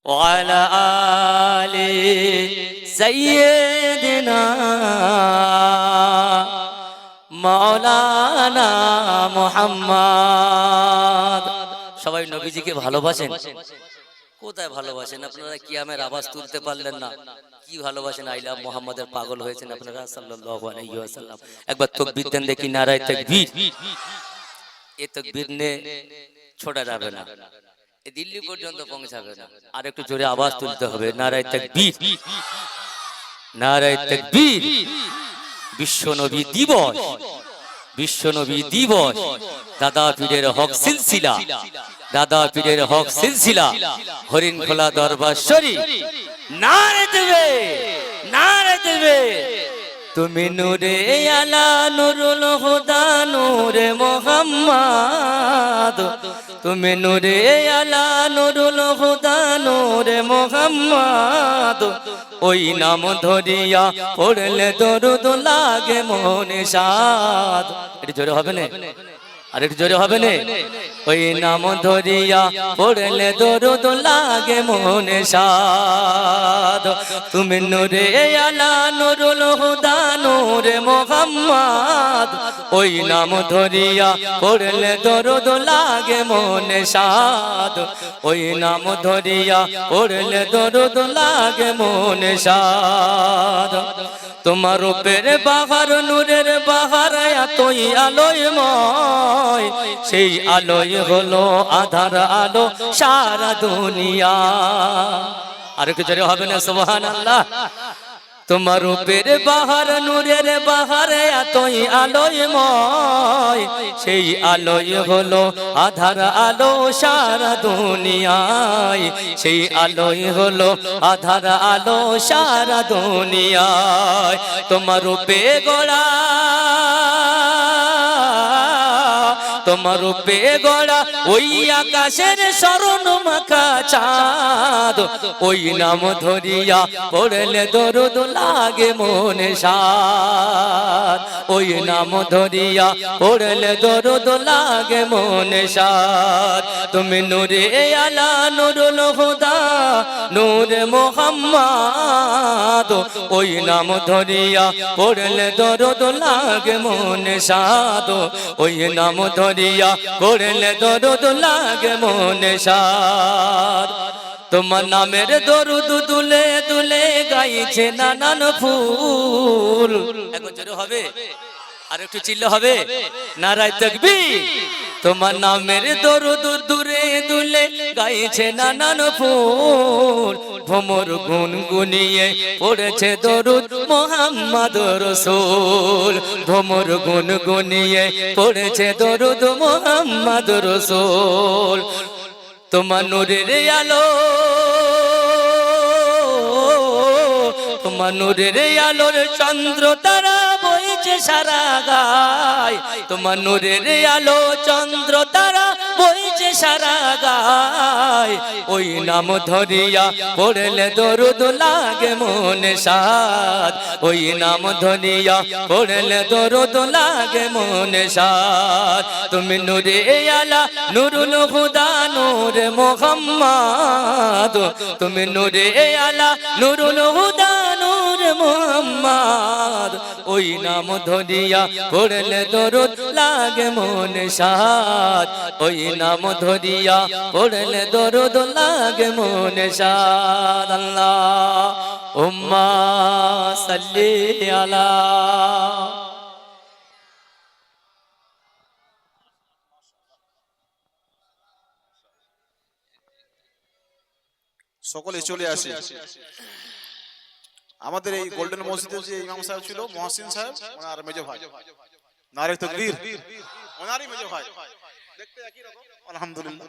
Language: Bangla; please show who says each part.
Speaker 1: وعلى آل سيدنا মাওলানা মুহাম্মদ। সবাই নবীজিকে ভালোবাসেন? কোথায় ভালোবাসেন আপনারা? কিয়ামের আওয়াজ তুলতে পারলেন না, কি ভালোবাসেন? আই লাভ মুহাম্মাদের পাগল হয়েছেন আপনারা সাল্লাল্লাহু আলাইহি ওয়াসাল্লাম। একবার তাকবীর দেন দেখি, নারায়ে তাকবীর। এই তাকবীর নে ছোড়া যাবে না, এই দিল্লি পর্যন্ত পৌঁছাবে না, আর একটু জোরে আওয়াজ তুলতে হবে, নারায়ে তাকবীর, নারায়ে তাকবীর। বিশ্ব নবী দিবস, বিশ্ব নবী দিবস, দাদা পীরের হক সিলসিলা, দাদা পীরের হক সিলসিলা, হরিণখোলা দরবার শরীফ। নারে দেবে, নারে দেবে। তুমি নূরে আলা নুরুল হুদা নূরে মুহাম্মদ, তুমি নূরে আলা নুরুল হুদা নূরে মুহাম্মদ। ওই নাম ধরিয়া পড়লে দরুদ লাগে মনে সাদ। একটু জোরে হবে না? আর একটু জোরে হবে না? ওই নাম ধরিয়া পড়লে দরুদ লাগে মনে সাদ। তুমি নূরে আলা নুরুল হুদা নূরে মুহাম্মদ, ওই নাম ধরিয়া পড়লে দরুদ লাগে মনে সাদ। ওই নাম ধরিয়া পড়লে দরুদ লাগে মনে সাদ। তোমার রূপের বাহার নূরের বাহার এতই আলোয়ময়, সেই আলোয় হলো আধার আলো সারা দুনিয়া। আর কিছু জোরে হবে না? সুবহানাল্লাহ। তোমার রূপের বাহার নূরের বাহার এতই আলোয়ময়, সেই আলোয় হলো আধার আলো সারা দুনিয়ায়। সেই আলোয় হলো আধার আলো সারা দুনিয়ায়। তোমার রূপে গড়া, তোমার রূপে গড়া ওই আকাশের স্মরণ মাখা চাঁদ। ওই নাম ধরিয়া পড়লে দরুদ লাগে মনে সাদ। ওই নাম ধরিয়া পড়লে দরুদ লাগে মনে সাদ। তুমি নূরে আলা নুরুল হুদা নূরে মুহাম্মদ, ওই নাম ধরিয়া পড়লে দরুদ লাগে মনে সাদ। ওই নাম ধরিয়া পড়লে দরুদ লাগে মনে সাদ। তোমার নামের দরুদ দুলে দুলে গাইছে নানান ফুল। এখন জোরে হবে, আর একটু চিল্লা হবে, নারায়ে তাকবীর। তোমার নামের দরুদ দুলে দুলে গাইছে নানান ফুল। ভ্রমর গুনগুনিয়ে পড়েছে দরুদ মুহাম্মদ রাসূল। ভ্রমর গুনগুনিয়ে পড়েছে দরুদ মুহাম্মদ রাসূল। তোমার নূরের আলো, তোমার নূরের আলোর চন্দ্র তারা বইছে সারা গায়। তোমার নূরের আলো চন্দ্র তারা বইছে সারা গায়। ওই নাম ধরিয়া পড়লে দরুদ লাগে মনে সাদ। ওই নাম ধরিয়া পড়লে দরুদ লাগে মনে সাদ। তুমি নূরে আলা নুরুল হুদা নূরে মুহাম্মদ, তুমি নূরে আলা নুরুল হুদা নূরে মুহাম্মদ। ওই নাম ধরিয়া পড়লে দরুদ লাগে মনে সাদ। ওই নাম ধরিয়া পড়লে দরুদ লাগে মনে সাদ। আল্লাহুম্মা সাল্লি আলা।
Speaker 2: সকলে চলে আসে। আমাদের এই গোল্ডেন মসজিদের যে ইমাম সাহেব ছিল মহসিন সাহেব, ওনার মেজো ভাই, নারে তাকবীর, ওনারই মেজো ভাই, দেখতে একই রকম। আলহামদুলিল্লাহ।